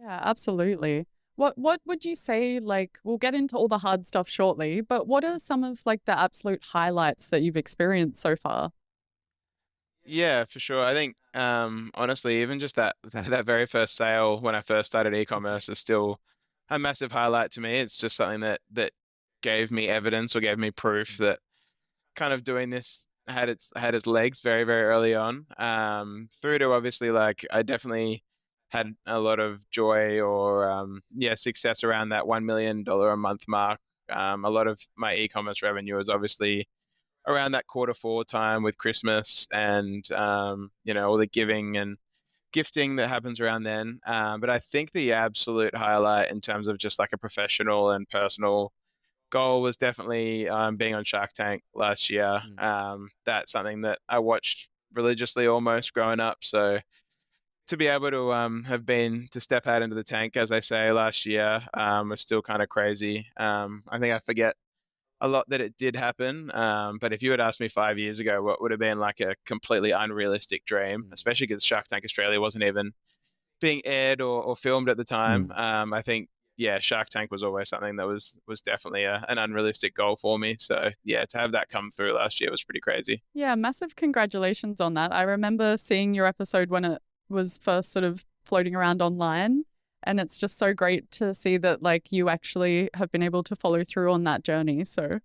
Yeah, absolutely. What would you say, like, we'll get into all the hard stuff shortly, but what are some of like the absolute highlights that you've experienced so far? Yeah, for sure. I think honestly, even just that very first sale when I first started e-commerce is still a massive highlight to me. It's just something that gave me evidence or gave me proof that kind of doing this had its legs very, very early on. Through to obviously like I definitely had a lot of joy or yeah, success around that $1 million a month mark. A lot of my e-commerce revenue is obviously around that quarter 4 time with Christmas and all the giving and gifting that happens around then. But I think the absolute highlight in terms of just like a professional and personal goal was definitely being on Shark Tank last year. Mm. That's something that I watched religiously almost growing up. So to be able to have been to step out into the tank, as I say, last year was still kind of crazy. I think I forget a lot that it did happen. But if you had asked me 5 years ago, what would have been like a completely unrealistic dream, Mm. especially because Shark Tank Australia wasn't even being aired or filmed at the time, Mm. I think yeah, Shark Tank was always something that was definitely an unrealistic goal for me. So yeah, to have that come through last year was pretty crazy. Yeah, massive congratulations on that. I remember seeing your episode when it was first sort of floating around online. And it's just so great to see that like you actually have been able to follow through on that journey. So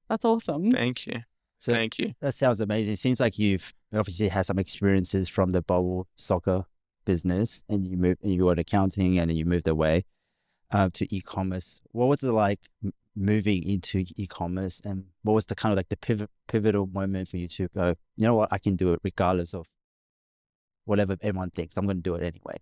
that's awesome. Thank you. So Thank you. that sounds amazing. It seems like you've obviously had some experiences from the bubble soccer business, and you were in accounting, and then you moved away to e-commerce. What was it like moving into e-commerce, and what was the kind of like the pivotal moment for you to go, you know what, I can do it regardless of whatever everyone thinks. I'm going to do it anyway.